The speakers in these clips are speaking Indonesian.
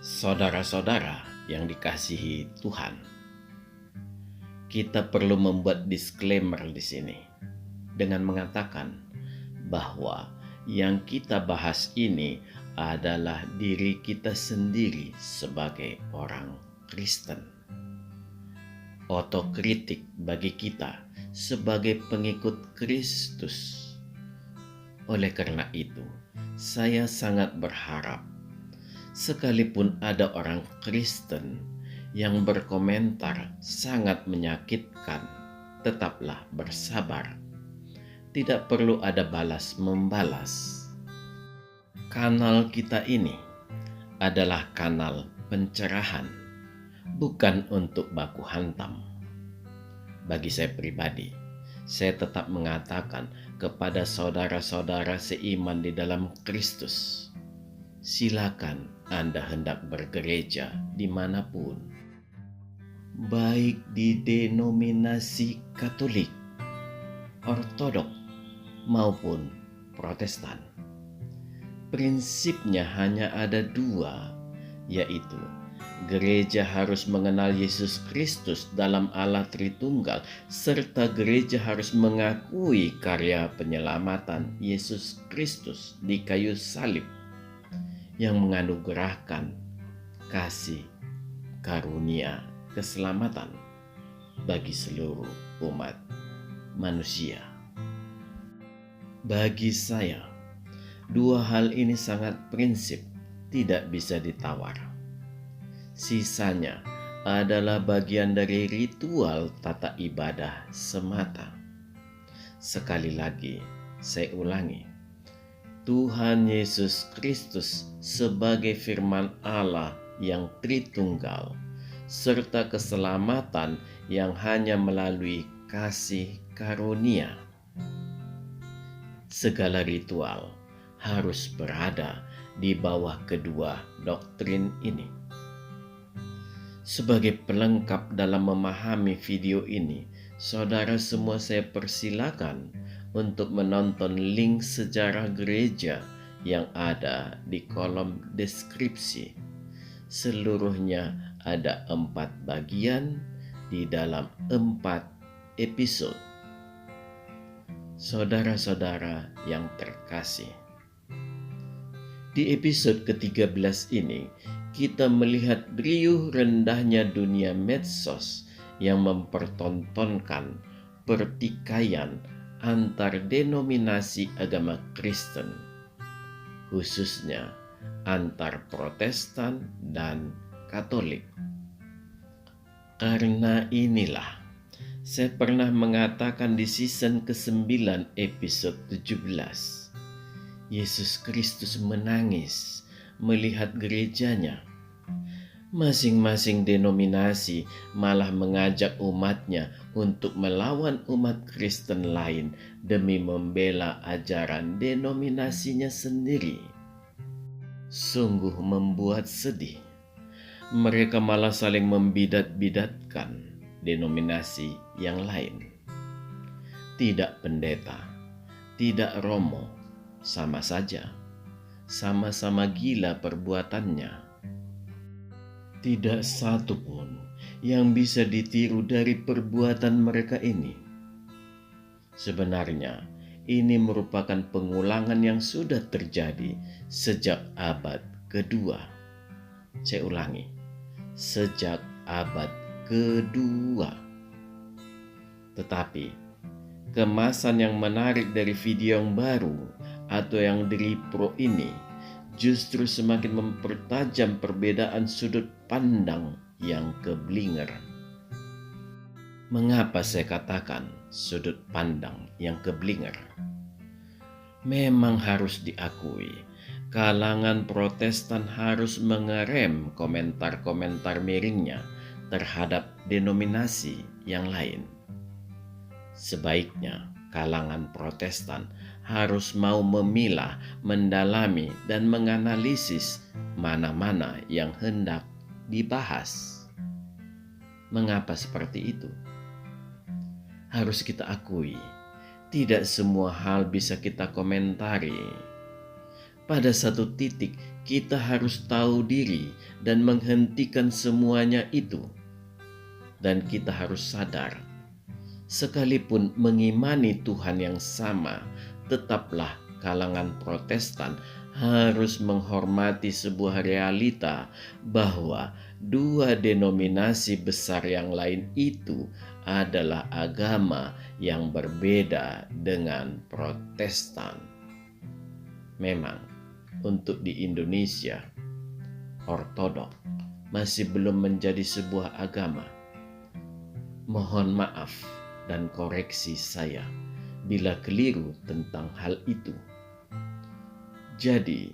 Saudara-saudara yang dikasihi Tuhan, kita perlu membuat disclaimer di sini dengan mengatakan bahwa yang kita bahas ini adalah diri kita sendiri sebagai orang Kristen. Otokritik bagi kita sebagai pengikut Kristus. Oleh karena itu, saya sangat berharap sekalipun ada orang Kristen yang berkomentar sangat menyakitkan, tetaplah bersabar. Tidak perlu ada balas-membalas. Kanal kita ini adalah kanal pencerahan, bukan untuk baku hantam. Bagi saya pribadi, saya tetap mengatakan kepada saudara-saudara seiman di dalam Kristus, silakan Anda hendak bergereja dimanapun, baik di denominasi Katolik, Ortodok, maupun Protestan. Prinsipnya hanya ada dua, yaitu gereja harus mengenal Yesus Kristus dalam Allah Tritunggal, serta gereja harus mengakui karya penyelamatan Yesus Kristus di kayu salib yang menganugerahkan kasih karunia keselamatan bagi seluruh umat manusia. Bagi saya, dua hal ini sangat prinsip, tidak bisa ditawar. Sisanya adalah bagian dari ritual tata ibadah semata. Sekali lagi, saya ulangi. Tuhan Yesus Kristus sebagai firman Allah yang Tritunggal, serta keselamatan yang hanya melalui kasih karunia. Segala ritual harus berada di bawah kedua doktrin ini. Sebagai pelengkap dalam memahami video ini, saudara semua saya persilakan untuk menonton link sejarah gereja yang ada di kolom deskripsi. Seluruhnya ada 4 bagian di dalam 4 episode. Saudara-saudara yang terkasih, di episode ke-13 ini kita melihat riuh rendahnya dunia medsos yang mempertontonkan pertikaian antar denominasi agama Kristen, khususnya antar Protestan dan Katolik. Karena inilah saya pernah mengatakan di season ke-9 episode 17, Yesus Kristus menangis melihat gerejanya. Masing-masing denominasi malah mengajak umatnya untuk melawan umat Kristen lain demi membela ajaran denominasinya sendiri. Sungguh membuat sedih. Mereka malah saling membidat-bidatkan denominasi yang lain. Tidak pendeta, tidak romo, sama saja. Sama-sama gila perbuatannya. Tidak satu pun yang bisa ditiru dari perbuatan mereka ini. Sebenarnya, ini merupakan pengulangan yang sudah terjadi sejak abad kedua. Saya ulangi, sejak abad kedua. Tetapi, kemasan yang menarik dari video yang baru atau yang direpro ini justru semakin mempertajam perbedaan sudut pandang yang keblinger. Mengapa saya katakan sudut pandang yang keblinger? Memang harus diakui, kalangan Protestan harus mengerem komentar-komentar miringnya terhadap denominasi yang lain. Sebaiknya kalangan Protestan harus mau memilah, mendalami, dan menganalisis mana-mana yang hendak dibahas. Mengapa seperti itu? Harus kita akui, tidak semua hal bisa kita komentari. Pada satu titik kita harus tahu diri dan menghentikan semuanya itu. Dan kita harus sadar, sekalipun mengimani Tuhan yang sama, tetaplah kalangan Protestan harus menghormati sebuah realita bahwa dua denominasi besar yang lain itu adalah agama yang berbeda dengan Protestan. Memang, untuk di Indonesia, Ortodok masih belum menjadi sebuah agama. Mohon maaf dan koreksi saya bila keliru tentang hal itu. Jadi,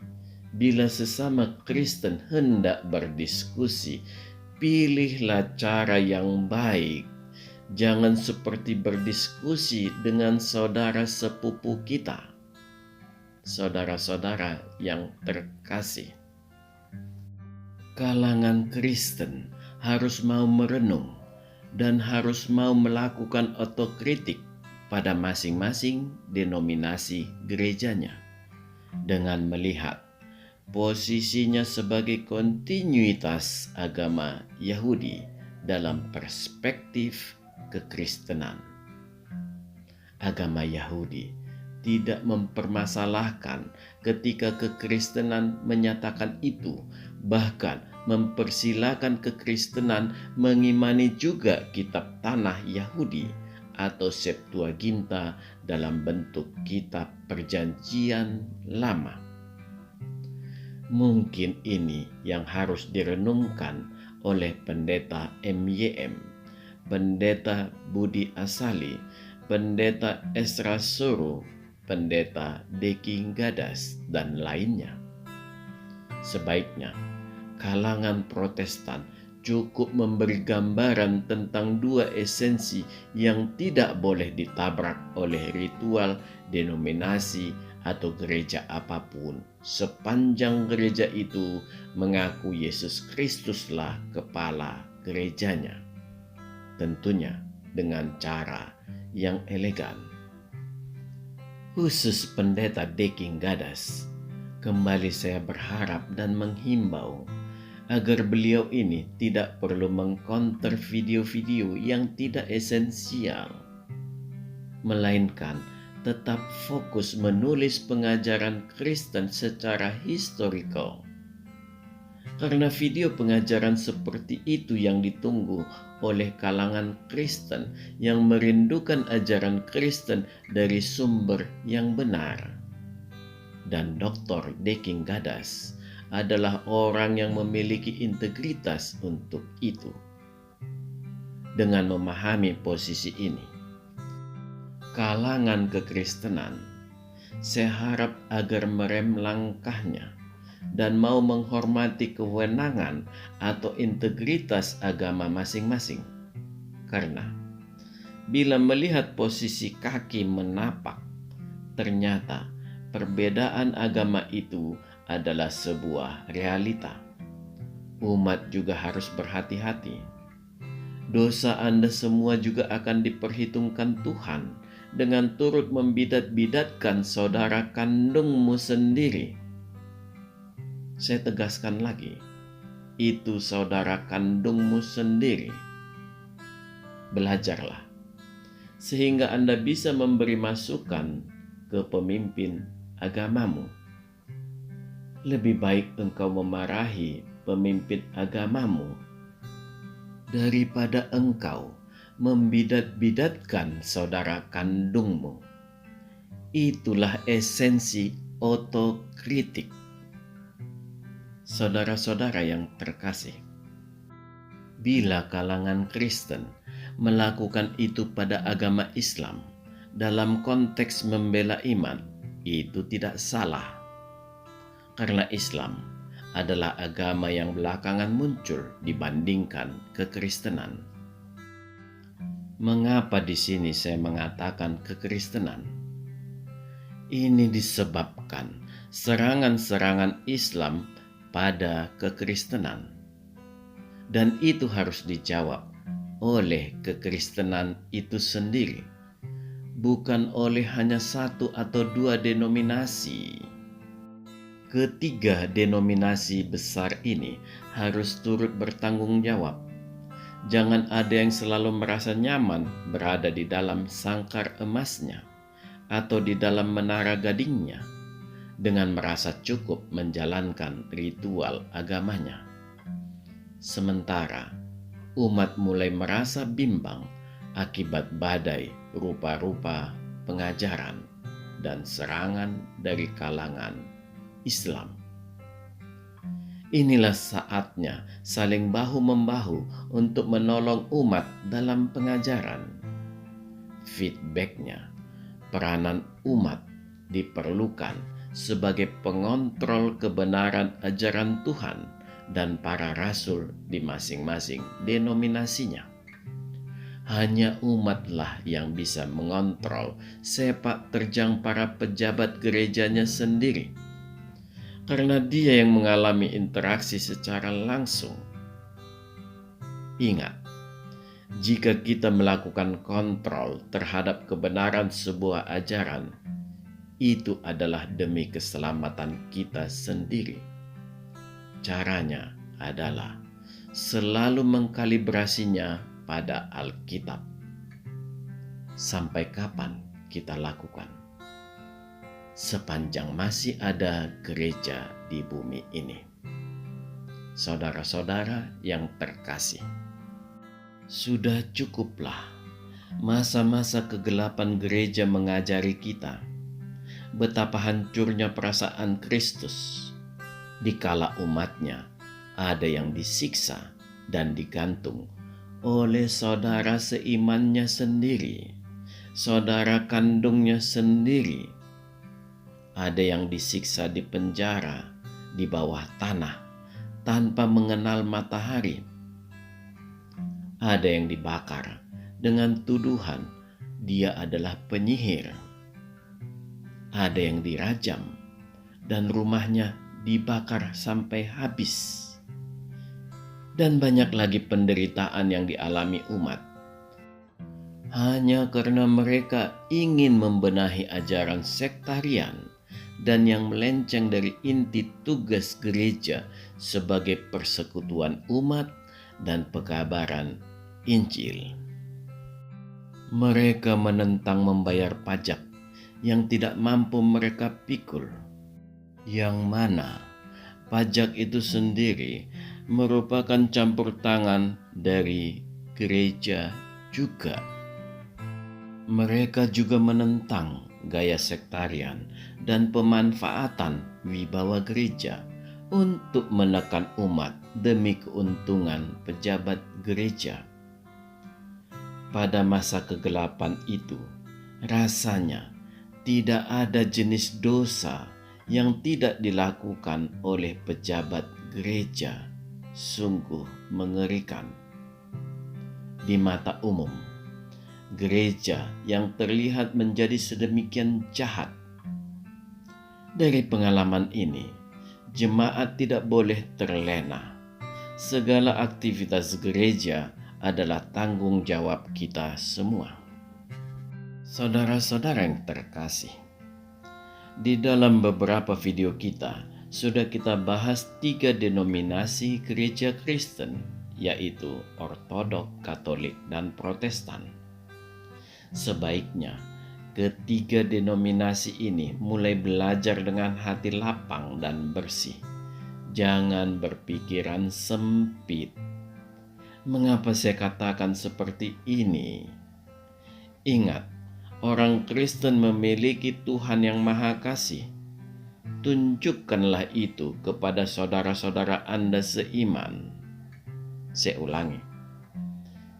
bila sesama Kristen hendak berdiskusi, pilihlah cara yang baik. Jangan seperti berdiskusi dengan saudara sepupu kita. Saudara-saudara yang terkasih, kalangan Kristen harus mau merenung dan harus mau melakukan otokritik pada masing-masing denominasi gerejanya dengan melihat posisinya sebagai kontinuitas agama Yahudi dalam perspektif kekristenan. Agama Yahudi tidak mempermasalahkan ketika kekristenan menyatakan itu, bahkan mempersilahkan kekristenan mengimani juga kitab tanah Yahudi atau Septuaginta dalam bentuk kitab perjanjian lama. Mungkin ini yang harus direnungkan oleh pendeta MYM, pendeta Budi Asali, pendeta Esra Suru, pendeta Deki Gadas, dan lainnya. Sebaiknya kalangan Protestan cukup memberi gambaran tentang dua esensi yang tidak boleh ditabrak oleh ritual, denominasi, atau gereja apapun, sepanjang gereja itu mengaku Yesus Kristuslah kepala gerejanya. Tentunya dengan cara yang elegan. Khusus pendeta Deki Gadas, kembali saya berharap dan menghimbau agar beliau ini tidak perlu mengkonter video-video yang tidak esensial, melainkan tetap fokus menulis pengajaran Kristen secara historical. Karena video pengajaran seperti itu yang ditunggu oleh kalangan Kristen yang merindukan ajaran Kristen dari sumber yang benar. Dan Dr. Deki Gadas adalah orang yang memiliki integritas untuk itu. Dengan memahami posisi ini, kalangan kekristenan, saya harap agar merem langkahnya dan mau menghormati kewenangan atau integritas agama masing-masing. Karena bila melihat posisi kaki menapak, ternyata perbedaan agama itu adalah sebuah realita. Umat juga harus berhati-hati. Dosa Anda semua juga akan diperhitungkan Tuhan dengan turut membidat-bidatkan saudara kandungmu sendiri. Saya tegaskan lagi, itu saudara kandungmu sendiri. Belajarlah, sehingga Anda bisa memberi masukan ke pemimpin agamamu. Lebih baik engkau memarahi pemimpin agamamu daripada engkau membidat-bidatkan saudara kandungmu. Itulah esensi otokritik. Saudara-saudara yang terkasih, bila kalangan Kristen melakukan itu pada agama Islam dalam konteks membela iman, itu tidak salah. Karena Islam adalah agama yang belakangan muncul dibandingkan kekristenan. Mengapa di sini saya mengatakan kekristenan? Ini disebabkan serangan-serangan Islam pada kekristenan. Dan itu harus dijawab oleh kekristenan itu sendiri, bukan oleh hanya satu atau dua denominasi. ketiga denominasi besar ini harus turut bertanggung jawab. Jangan ada yang selalu merasa nyaman berada di dalam sangkar emasnya atau di dalam menara gadingnya dengan merasa cukup menjalankan ritual agamanya. Sementara umat mulai merasa bimbang akibat badai rupa-rupa pengajaran dan serangan dari kalangan Islam. Inilah saatnya saling bahu-membahu untuk menolong umat dalam pengajaran. Feedbacknya, peranan umat diperlukan sebagai pengontrol kebenaran ajaran Tuhan dan para rasul di masing-masing denominasinya. Hanya umatlah yang bisa mengontrol sepak terjang para pejabat gerejanya sendiri, karena dia yang mengalami interaksi secara langsung. Ingat, jika kita melakukan kontrol terhadap kebenaran sebuah ajaran, itu adalah demi keselamatan kita sendiri. Caranya adalah selalu mengkalibrasinya pada Alkitab. Sampai kapan kita lakukan? Sepanjang masih ada gereja di bumi ini. Saudara-saudara yang terkasih, sudah cukuplah masa-masa kegelapan gereja mengajari kita betapa hancurnya perasaan Kristus dikala umatnya ada yang disiksa dan digantung oleh saudara seimannya sendiri, saudara kandungnya sendiri. Ada yang disiksa di penjara di bawah tanah tanpa mengenal matahari. Ada yang dibakar dengan tuduhan dia adalah penyihir. Ada yang dirajam dan rumahnya dibakar sampai habis. Dan banyak lagi penderitaan yang dialami umat hanya karena mereka ingin membenahi ajaran sektarian dan yang melenceng dari inti tugas gereja sebagai persekutuan umat dan pekabaran Injil. Mereka menentang membayar pajak yang tidak mampu mereka pikul, yang mana pajak itu sendiri merupakan campur tangan dari gereja juga. Mereka juga menentang gaya sektarian dan pemanfaatan wibawa gereja untuk menekan umat demi keuntungan pejabat gereja. Pada masa kegelapan itu, rasanya tidak ada jenis dosa yang tidak dilakukan oleh pejabat gereja. Sungguh mengerikan. Di mata umum, gereja yang terlihat menjadi sedemikian jahat. Dari pengalaman ini, jemaat tidak boleh terlena. Segala aktivitas gereja adalah tanggung jawab kita semua. Saudara-saudara yang terkasih, di dalam beberapa video kita sudah kita bahas 3 denominasi gereja Kristen, yaitu Ortodok, Katolik, dan Protestan. Sebaiknya ketiga denominasi ini mulai belajar dengan hati lapang dan bersih. Jangan berpikiran sempit. Mengapa saya katakan seperti ini? Ingat, orang Kristen memiliki Tuhan yang Maha Kasih. Tunjukkanlah itu kepada saudara-saudara Anda seiman. Saya ulangi,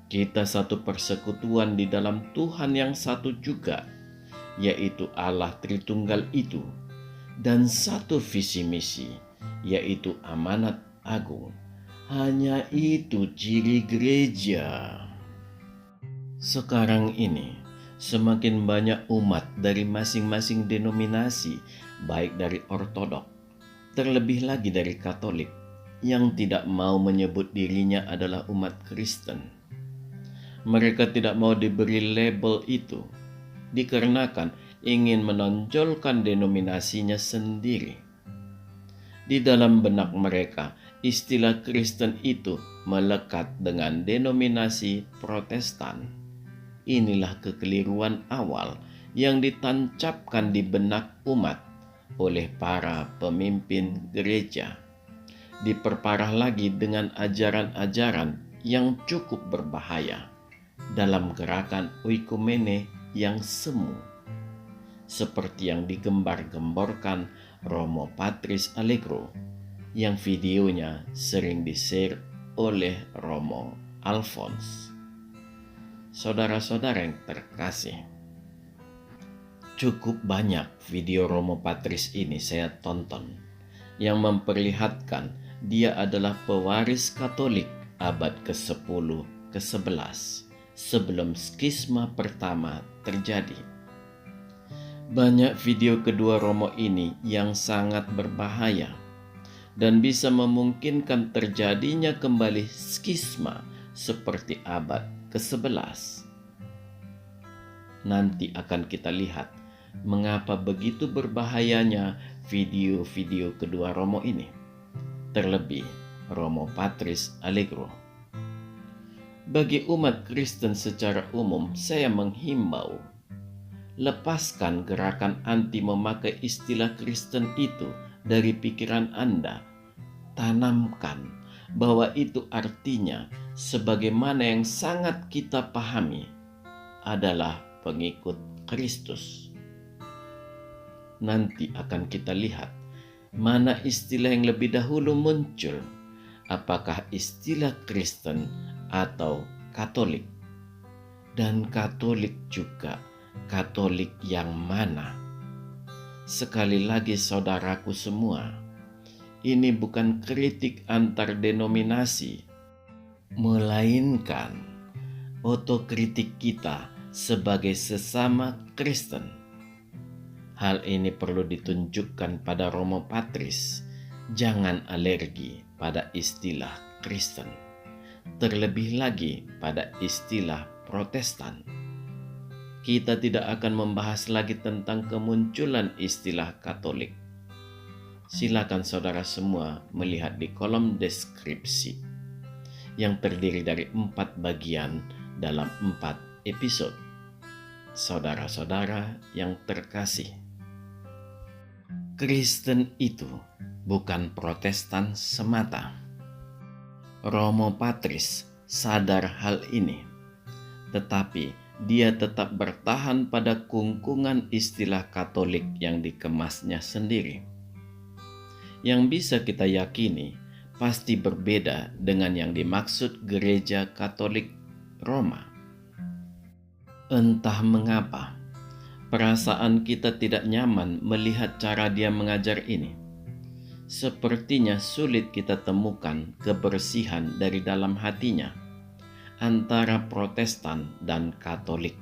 kita satu persekutuan di dalam Tuhan yang satu juga, yaitu Allah Tritunggal itu, dan satu visi misi, yaitu amanat agung. Hanya itu ciri gereja. Sekarang ini, semakin banyak umat dari masing-masing denominasi, baik dari Ortodok, terlebih lagi dari Katolik, yang tidak mau menyebut dirinya adalah umat Kristen. Mereka tidak mau diberi label itu, dikarenakan ingin menonjolkan denominasinya sendiri. Di dalam benak mereka, istilah Kristen itu melekat dengan denominasi Protestan. Inilah kekeliruan awal yang ditancapkan di benak umat oleh para pemimpin gereja. Diperparah lagi dengan ajaran-ajaran yang cukup berbahaya dalam gerakan oikumene yang semu, seperti yang digembar-gemborkan Romo Patris Allegro, yang videonya sering di-share oleh Romo Alphonse. Saudara-saudara yang terkasih, cukup banyak video Romo Patris ini saya tonton yang memperlihatkan dia adalah pewaris Katolik abad ke-10 ke-11 sebelum skisma pertama terjadi. Banyak video kedua Romo ini yang sangat berbahaya dan bisa memungkinkan terjadinya kembali skisma seperti abad ke-11. Nanti akan kita lihat mengapa begitu berbahayanya video-video kedua Romo ini, terlebih Romo Patris Allegro. Bagi umat Kristen secara umum, saya menghimbau, lepaskan gerakan anti memakai istilah Kristen itu dari pikiran Anda. Tanamkan bahwa itu artinya sebagaimana yang sangat kita pahami adalah pengikut Kristus. Nanti akan kita lihat mana istilah yang lebih dahulu muncul, apakah istilah Kristen atau Katolik. Dan Katolik juga, Katolik yang mana? Sekali lagi saudaraku semua, ini bukan kritik antar denominasi, melainkan otokritik kita sebagai sesama Kristen. Hal ini perlu ditunjukkan pada Romo Patris. Jangan alergi pada istilah Kristen, terlebih lagi pada istilah Protestan. Kita tidak akan membahas lagi tentang kemunculan istilah Katolik. Silakan saudara semua melihat di kolom deskripsi yang terdiri dari 4 bagian dalam 4 episode. Saudara-saudara yang terkasih, Kristen itu bukan Protestan semata. Romo Patris sadar hal ini, tetapi dia tetap bertahan pada kungkungan istilah Katolik yang dikemasnya sendiri. Yang bisa kita yakini pasti berbeda dengan yang dimaksud Gereja Katolik Roma. Entah mengapa, perasaan kita tidak nyaman melihat cara dia mengajar ini. Sepertinya sulit kita temukan kebersihan dari dalam hatinya antara Protestan dan Katolik.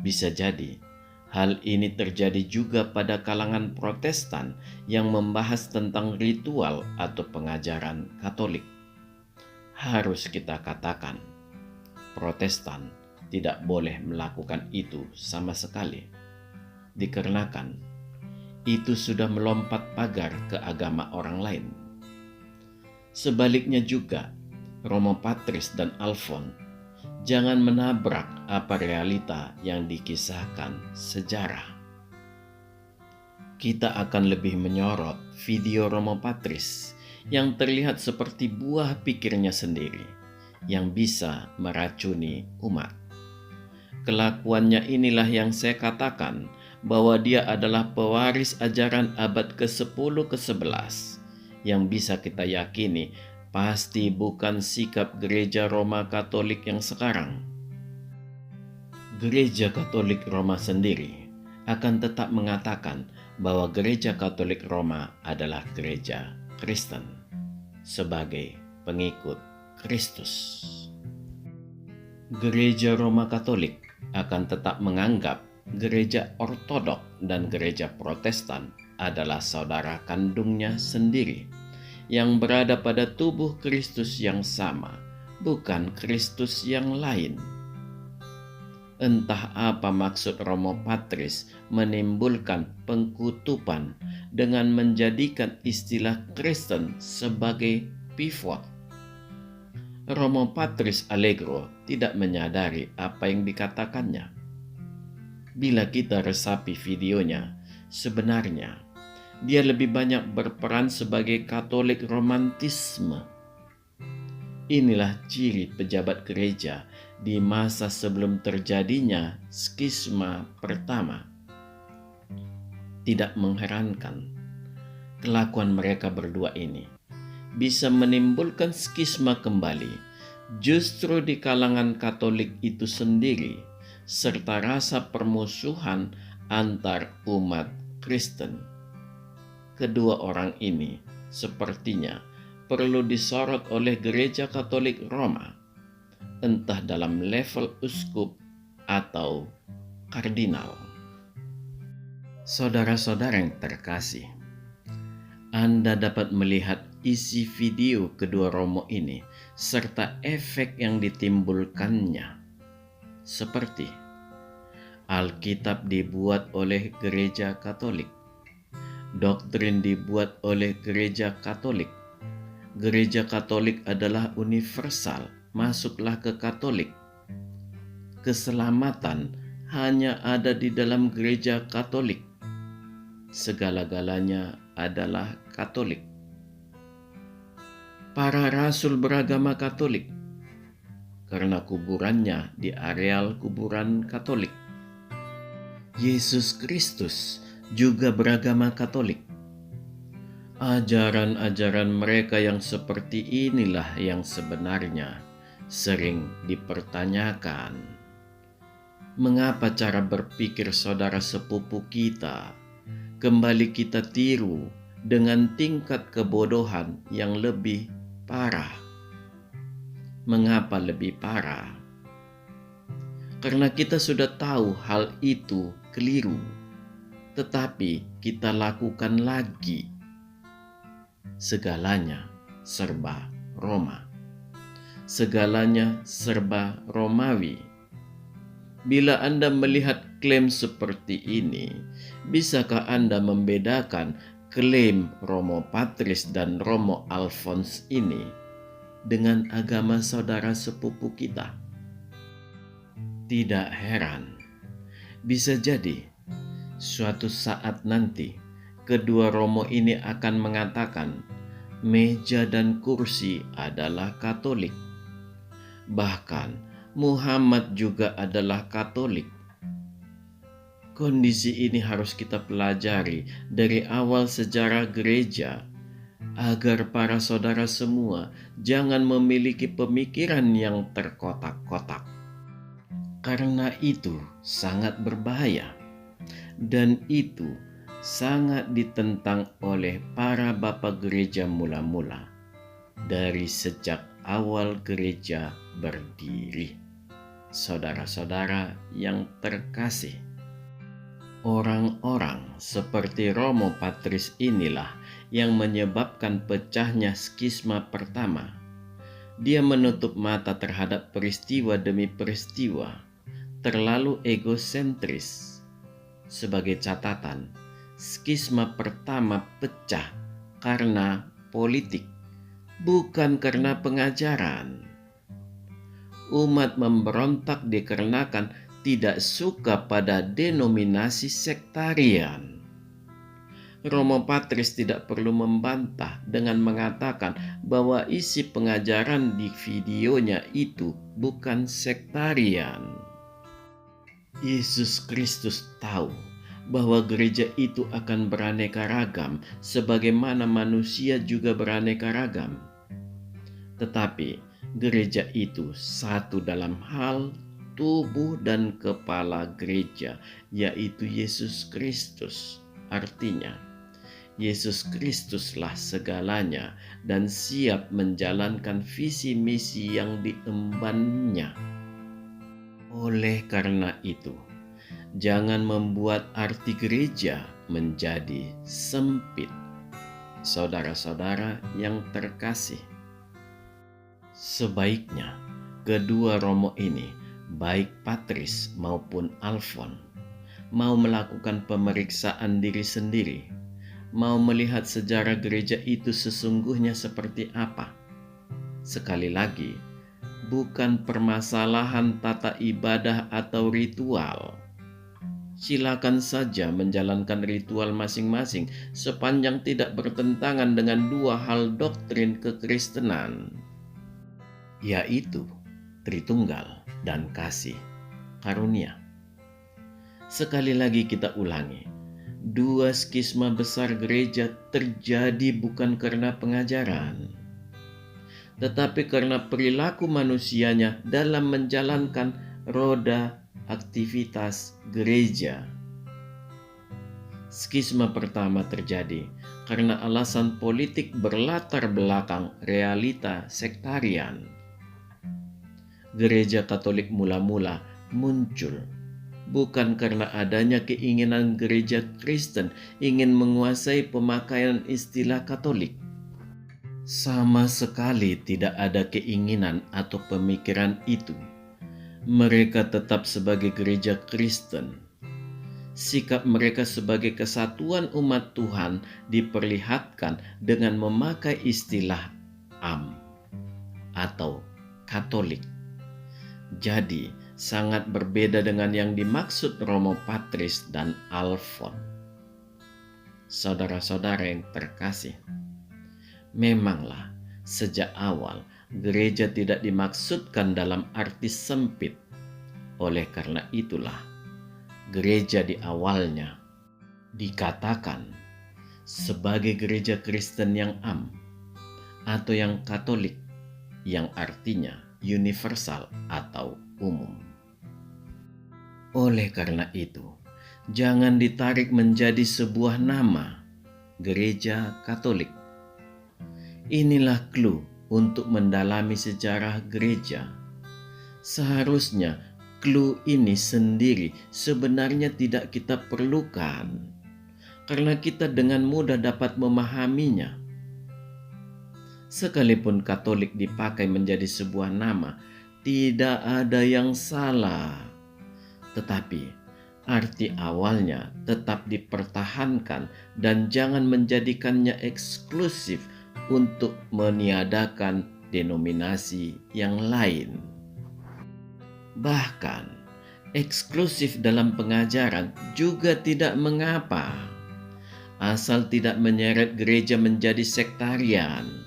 Bisa jadi hal ini terjadi juga pada kalangan Protestan yang membahas tentang ritual atau pengajaran Katolik. Harus kita katakan, Protestan tidak boleh melakukan itu sama sekali, dikarenakan itu sudah melompat pagar ke agama orang lain. Sebaliknya juga, Romo Patris dan Alphonse jangan menabrak apa realita yang dikisahkan sejarah. Kita akan lebih menyorot video Romo Patris yang terlihat seperti buah pikirnya sendiri yang bisa meracuni umat. Kelakuannya inilah yang saya katakan bahwa dia adalah pewaris ajaran abad ke-10 ke-11 yang bisa kita yakini pasti bukan sikap Gereja Roma Katolik yang sekarang. Gereja Katolik Roma sendiri akan tetap mengatakan bahwa Gereja Katolik Roma adalah gereja Kristen sebagai pengikut Kristus. Gereja Roma Katolik akan tetap menganggap Gereja Ortodok dan Gereja Protestan adalah saudara kandungnya sendiri yang berada pada tubuh Kristus yang sama, bukan Kristus yang lain. Entah apa maksud Romo Patris menimbulkan pengkutupan dengan menjadikan istilah Kristen sebagai pivot. Romo Patris Allegro tidak menyadari apa yang dikatakannya. Bila kita resapi videonya, sebenarnya dia lebih banyak berperan sebagai Katolik romantisme. Inilah ciri pejabat gereja di masa sebelum terjadinya skisma pertama. Tidak mengherankan, kelakuan mereka berdua ini bisa menimbulkan skisma kembali justru di kalangan Katolik itu sendiri, serta rasa permusuhan antar umat Kristen. Kedua orang ini sepertinya perlu disorot oleh Gereja Katolik Roma, entah dalam level uskup atau kardinal. Saudara-saudara yang terkasih, Anda dapat melihat isi video kedua romo ini serta efek yang ditimbulkannya. Seperti Alkitab dibuat oleh Gereja Katolik, doktrin dibuat oleh Gereja Katolik. Gereja Katolik adalah universal, masuklah ke Katolik. Keselamatan hanya ada di dalam Gereja Katolik. Segala-galanya adalah Katolik. Para rasul beragama Katolik karena kuburannya di areal kuburan Katolik. Yesus Kristus juga beragama Katolik. Ajaran-ajaran mereka yang seperti inilah yang sebenarnya sering dipertanyakan. Mengapa cara berpikir saudara sepupu kita kembali kita tiru dengan tingkat kebodohan yang lebih parah? Mengapa lebih parah? Karena kita sudah tahu hal itu keliru, tetapi kita lakukan lagi. Segalanya serba Roma. Segalanya serba Romawi. Bila Anda melihat klaim seperti ini, bisakah Anda membedakan klaim Romo Patris dan Romo Alfons ini dengan agama saudara sepupu kita? Tidak heran, bisa jadi suatu saat nanti kedua romo ini akan mengatakan meja dan kursi adalah Katolik. Bahkan Muhammad juga adalah Katolik. Kondisi ini harus kita pelajari dari awal sejarah gereja agar para saudara semua jangan memiliki pemikiran yang terkotak-kotak. Karena itu sangat berbahaya dan itu sangat ditentang oleh para bapak gereja mula-mula dari sejak awal gereja berdiri. Saudara-saudara yang terkasih, orang-orang seperti Romo Patris inilah yang menyebabkan pecahnya skisma pertama. Dia menutup mata terhadap peristiwa demi peristiwa, terlalu egosentris. Sebagai catatan, skisma pertama pecah karena politik, bukan karena pengajaran. Umat memberontak dikarenakan tidak suka pada denominasi sektarian. Romo Patris tidak perlu membantah dengan mengatakan bahwa isi pengajaran di videonya itu bukan sektarian. Yesus Kristus tahu bahwa gereja itu akan beraneka ragam sebagaimana manusia juga beraneka ragam. Tetapi gereja itu satu dalam hal tubuh dan kepala gereja, yaitu Yesus Kristus. Artinya, Yesus Kristuslah segalanya dan siap menjalankan visi misi yang diembannya. Oleh karena itu, jangan membuat arti gereja menjadi sempit. Saudara-saudara yang terkasih, sebaiknya kedua romo ini baik Patris maupun Alfon, mau melakukan pemeriksaan diri sendiri, mau melihat sejarah gereja itu sesungguhnya seperti apa. Sekali lagi, bukan permasalahan tata ibadah atau ritual. Silakan saja menjalankan ritual masing-masing sepanjang tidak bertentangan dengan dua hal doktrin kekristenan, yaitu Tritunggal dan kasih karunia. Sekali lagi kita ulangi, dua skisma besar gereja terjadi bukan karena pengajaran, tetapi karena perilaku manusianya dalam menjalankan roda aktivitas gereja. Skisma pertama terjadi karena alasan politik berlatar belakang realita sektarian. Gereja Katolik mula-mula muncul bukan karena adanya keinginan gereja Kristen ingin menguasai pemakaian istilah Katolik. Sama sekali tidak ada keinginan atau pemikiran itu. Mereka tetap sebagai gereja Kristen. Sikap mereka sebagai kesatuan umat Tuhan diperlihatkan dengan memakai istilah AM atau Katolik. Jadi, sangat berbeda dengan yang dimaksud Romo Patris dan Alfon. Saudara-saudara yang terkasih, memanglah sejak awal gereja tidak dimaksudkan dalam arti sempit. Oleh karena itulah, gereja di awalnya dikatakan sebagai gereja Kristen yang am atau yang Katolik, yang artinya universal atau umum. Oleh karena itu, jangan ditarik menjadi sebuah nama gereja Katolik. Inilah clue untuk mendalami sejarah gereja. Seharusnya clue ini sendiri sebenarnya tidak kita perlukan, karena kita dengan mudah dapat memahaminya. Sekalipun Katolik dipakai menjadi sebuah nama, tidak ada yang salah. Tetapi arti awalnya tetap dipertahankan dan jangan menjadikannya eksklusif untuk meniadakan denominasi yang lain. Bahkan eksklusif dalam pengajaran juga tidak mengapa, asal tidak menyeret gereja menjadi sektarian.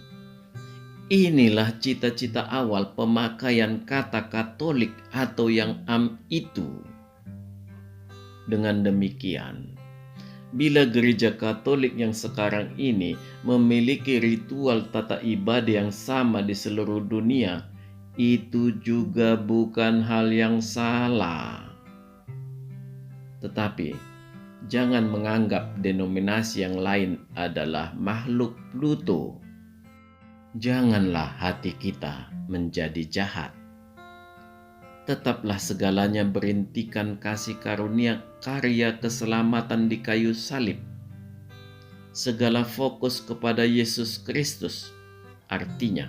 Inilah cita-cita awal pemakaian kata Katolik atau yang am itu. Dengan demikian, bila gereja Katolik yang sekarang ini memiliki ritual tata ibadah yang sama di seluruh dunia, itu juga bukan hal yang salah. Tetapi, jangan menganggap denominasi yang lain adalah makhluk Pluto. Janganlah hati kita menjadi jahat. Tetaplah segalanya berintikan kasih karunia karya keselamatan di kayu salib. Segala fokus kepada Yesus Kristus. Artinya,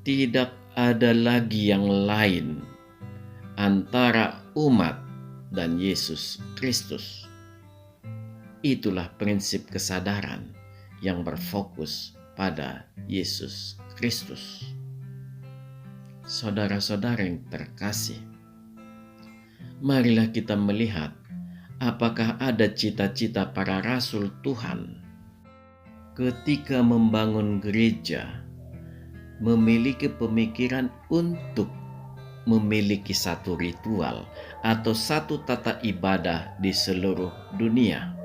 tidak ada lagi yang lain antara umat dan Yesus Kristus. Itulah prinsip kesadaran yang berfokus pada Yesus Kristus. Saudara-saudara yang terkasih, marilah kita melihat apakah ada cita-cita para rasul Tuhan ketika membangun gereja, memiliki pemikiran untuk memiliki satu ritual atau satu tata ibadah di seluruh dunia.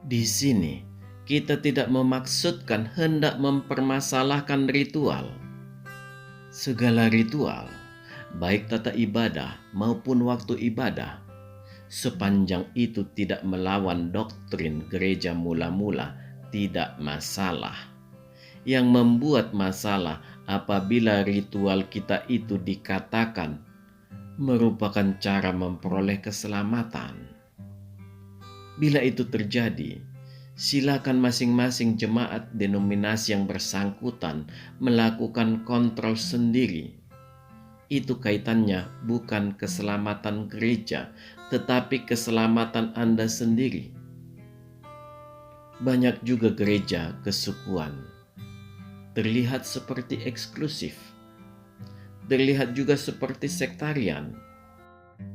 Di sini kita tidak memaksudkan hendak mempermasalahkan ritual. Segala ritual, baik tata ibadah maupun waktu ibadah, sepanjang itu tidak melawan doktrin gereja mula-mula, tidak masalah. Yang membuat masalah apabila ritual kita itu dikatakan merupakan cara memperoleh keselamatan. Bila itu terjadi, silakan masing-masing jemaat denominasi yang bersangkutan melakukan kontrol sendiri. itu kaitannya bukan keselamatan gereja, tetapi keselamatan Anda sendiri. Banyak juga gereja kesukuan terlihat seperti eksklusif, terlihat juga seperti sektarian,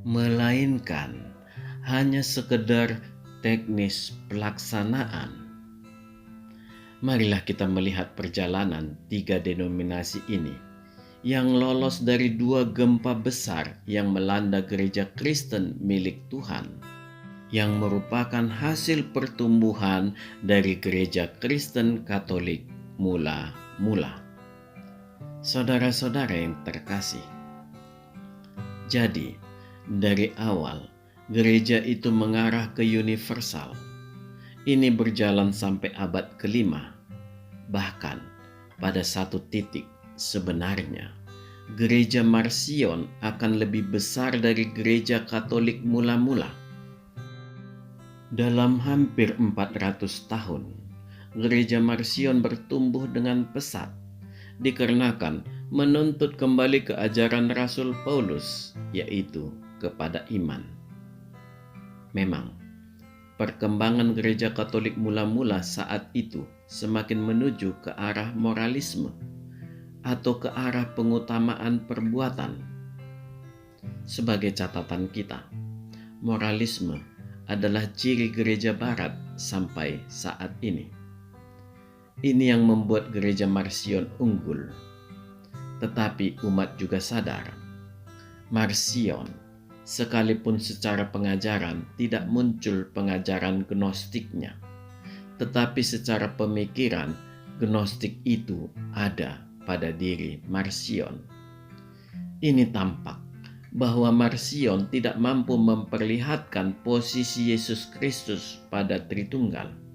melainkan hanya sekedar teknis pelaksanaan. Marilah kita melihat perjalanan 3 denominasi ini yang lolos dari 2 gempa besar yang melanda gereja Kristen milik Tuhan, yang merupakan hasil pertumbuhan dari gereja Kristen Katolik mula-mula. Saudara-saudara yang terkasih, jadi dari awal gereja itu mengarah ke universal. Ini berjalan sampai abad ke-5. Bahkan pada satu titik sebenarnya gereja Marcion akan lebih besar dari gereja Katolik mula-mula. Dalam hampir 400 tahun, gereja Marcion bertumbuh dengan pesat dikarenakan menuntut kembali ke ajaran Rasul Paulus, yaitu kepada iman. Memang, perkembangan gereja Katolik mula-mula saat itu semakin menuju ke arah moralisme atau ke arah pengutamaan perbuatan. Sebagai catatan kita, moralisme adalah ciri gereja barat sampai saat ini. Ini yang membuat gereja Marcion unggul. Tetapi umat juga sadar, Marcion sekalipun secara pengajaran tidak muncul pengajaran gnostiknya, tetapi secara pemikiran gnostik itu ada pada diri Marcion. Ini tampak bahwa Marcion tidak mampu memperlihatkan posisi Yesus Kristus pada Tritunggal.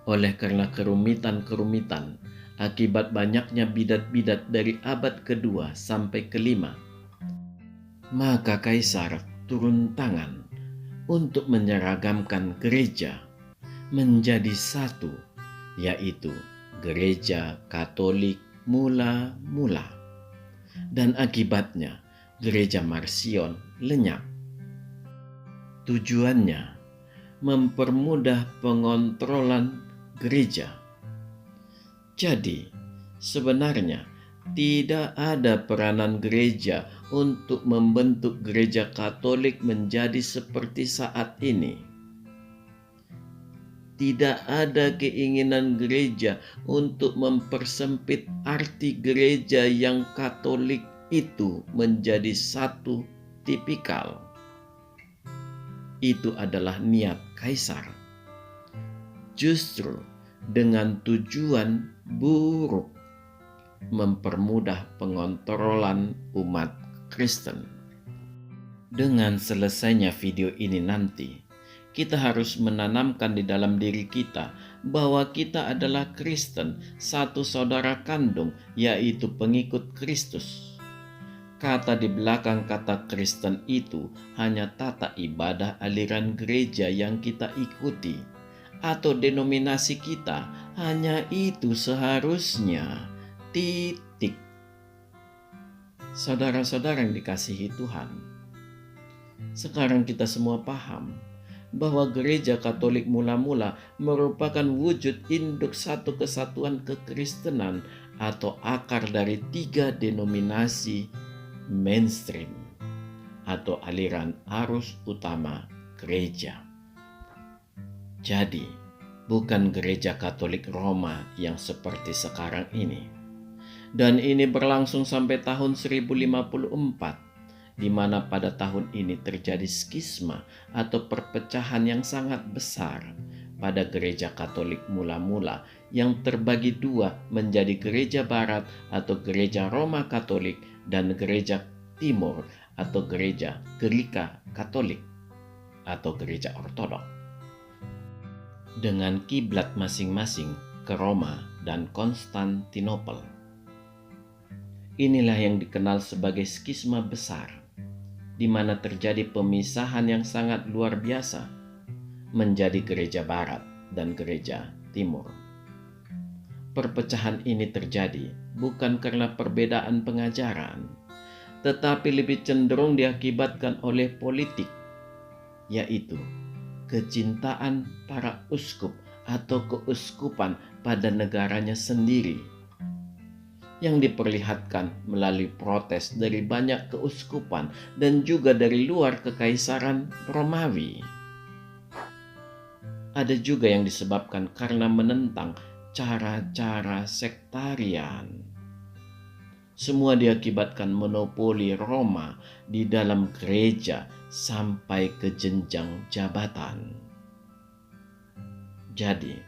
Oleh karena kerumitan-kerumitan akibat banyaknya bidat-bidat dari abad kedua sampai kelima, maka kaisar turun tangan untuk menyeragamkan gereja menjadi satu, yaitu gereja Katolik mula-mula. Dan akibatnya gereja Marcion lenyap. Tujuannya mempermudah pengontrolan gereja. Jadi sebenarnya tidak ada peranan gereja untuk membentuk gereja Katolik menjadi seperti saat ini. Tidak ada keinginan gereja untuk mempersempit arti gereja yang Katolik itu menjadi satu tipikal. Itu adalah niat kaisar. Justru dengan tujuan buruk mempermudah pengontrolan umat Kristen. Dengan selesainya video ini nanti, kita harus menanamkan di dalam diri kita bahwa kita adalah Kristen, satu saudara kandung, yaitu pengikut Kristus. Kata di belakang kata Kristen itu hanya tata ibadah aliran gereja yang kita ikuti, atau denominasi kita, hanya itu seharusnya. Titik. Saudara-saudara yang dikasihi Tuhan, sekarang kita semua paham bahwa gereja Katolik mula-mula merupakan wujud induk satu kesatuan kekristenan atau akar dari 3 denominasi mainstream atau aliran arus utama gereja. Jadi, bukan gereja Katolik Roma yang seperti sekarang ini. Dan ini berlangsung sampai tahun 1054, di mana pada tahun ini terjadi skisma atau perpecahan yang sangat besar pada gereja Katolik mula-mula yang terbagi 2 menjadi gereja Barat atau gereja Roma Katolik dan gereja Timur atau gereja Greka Katolik atau gereja Ortodok, dengan kiblat masing-masing ke Roma dan Konstantinopel. Inilah yang dikenal sebagai skisma besar, di mana terjadi pemisahan yang sangat luar biasa menjadi gereja Barat dan gereja Timur. Perpecahan ini terjadi bukan karena perbedaan pengajaran, tetapi lebih cenderung diakibatkan oleh politik, yaitu kecintaan para uskup atau keuskupan pada negaranya sendiri, yang diperlihatkan melalui protes dari banyak keuskupan dan juga dari luar kekaisaran Romawi. Ada juga yang disebabkan karena menentang cara-cara sektarian. Semua diakibatkan monopoli Roma di dalam gereja sampai ke jenjang jabatan. Jadi,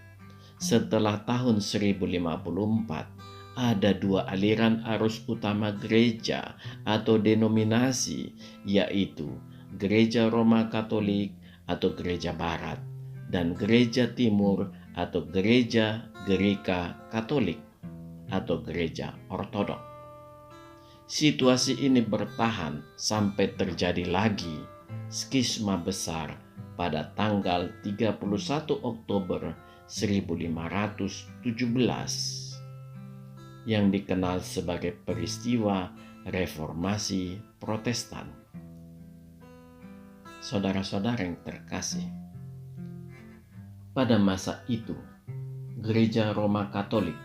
setelah tahun 1054, ada dua aliran arus utama gereja atau denominasi, yaitu Gereja Roma Katolik atau Gereja Barat dan Gereja Timur atau Gereja Gerika Katolik atau Gereja Ortodok. Situasi ini bertahan sampai terjadi lagi skisma besar pada tanggal 31 Oktober 1517 yang dikenal sebagai peristiwa Reformasi Protestan. Saudara-saudara yang terkasih, pada masa itu, Gereja Roma Katolik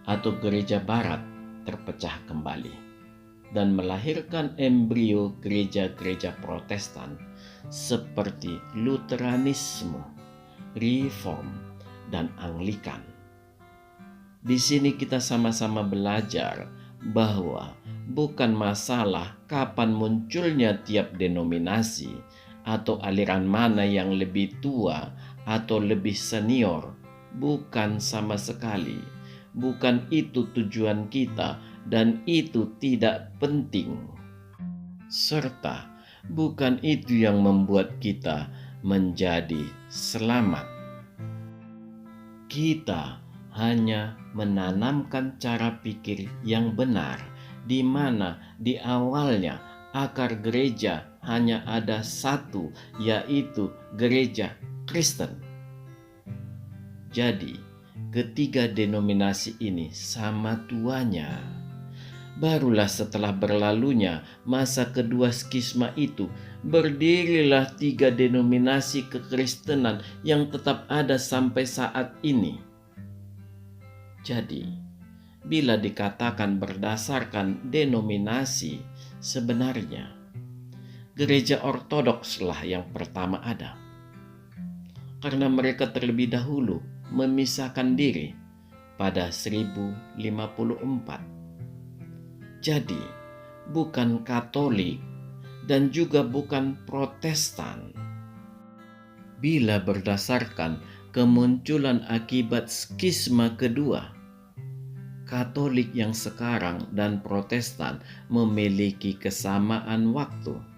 atau Gereja Barat terpecah kembali dan melahirkan embrio gereja-gereja Protestan seperti Luteranisme, Reform, dan Anglikan. Di sini kita sama-sama belajar bahwa bukan masalah kapan munculnya tiap denominasi atau aliran mana yang lebih tua atau lebih senior. Bukan sama sekali. Bukan itu tujuan kita dan itu tidak penting. Serta bukan itu yang membuat kita menjadi selamat. Kita hanya menanamkan cara pikir yang benar, di mana di awalnya akar gereja hanya ada satu, yaitu gereja Kristen. Jadi, ketiga denominasi ini sama tuanya. Barulah setelah berlalunya masa kedua skisma itu, berdirilah tiga denominasi kekristenan yang tetap ada sampai saat ini. Jadi, bila dikatakan berdasarkan denominasi, sebenarnya Gereja Ortodokslah yang pertama ada. Karena mereka terlebih dahulu memisahkan diri pada 1054. Jadi, bukan Katolik dan juga bukan Protestan. Bila berdasarkan kemunculan akibat skisma kedua, Katolik yang sekarang dan Protestan memiliki kesamaan waktu.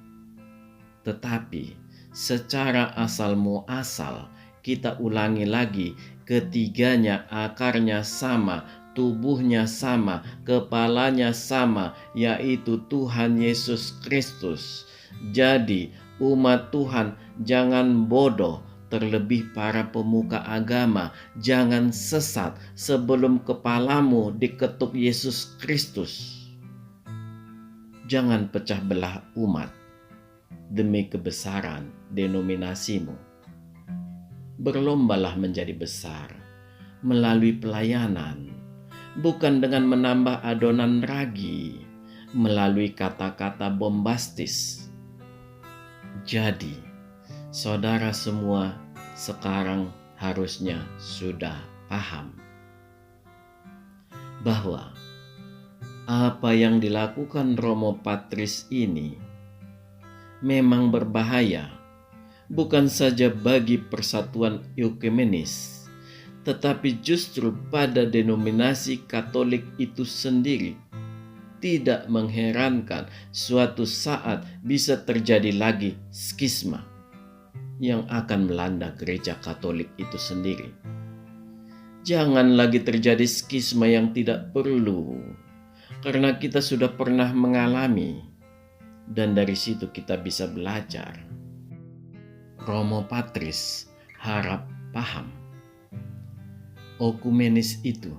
Tetapi secara asal muasal, kita ulangi lagi, ketiganya akarnya sama, tubuhnya sama, kepalanya sama, yaitu Tuhan Yesus Kristus. Jadi umat Tuhan jangan bodoh, terlebih para pemuka agama, jangan sesat sebelum kepalamu diketuk Yesus Kristus. Jangan pecah belah umat demi kebesaran denominasimu. Berlombalah menjadi besar melalui pelayanan, bukan dengan menambah adonan ragi melalui kata-kata bombastis. Jadi, saudara semua sekarang harusnya sudah paham bahwa apa yang dilakukan Romo Patris ini memang berbahaya, bukan saja bagi persatuan ekumenis, tetapi justru pada denominasi Katolik itu sendiri. Tidak mengherankan suatu saat bisa terjadi lagi skisma yang akan melanda gereja Katolik itu sendiri. Jangan lagi terjadi skisma yang tidak perlu, karena kita sudah pernah mengalami. Dan dari situ kita bisa belajar. Romo Patris harap paham. Okumenis itu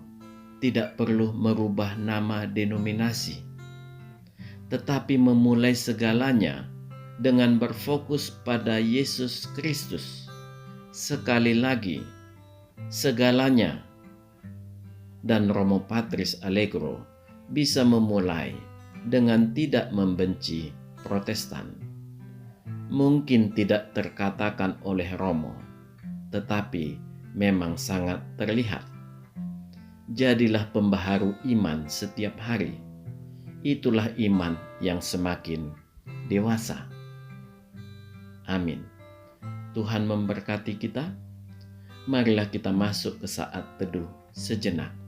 tidak perlu merubah nama denominasi, tetapi memulai segalanya dengan berfokus pada Yesus Kristus. Sekali lagi, segalanya. Dan Romo Patris Allegro bisa memulai dengan tidak membenci Protestan. Mungkin tidak terkatakan oleh Romo, tetapi memang sangat terlihat. Jadilah pembaharu iman setiap hari. Itulah iman yang semakin dewasa. Amin. Tuhan memberkati kita. Marilah kita masuk ke saat teduh sejenak.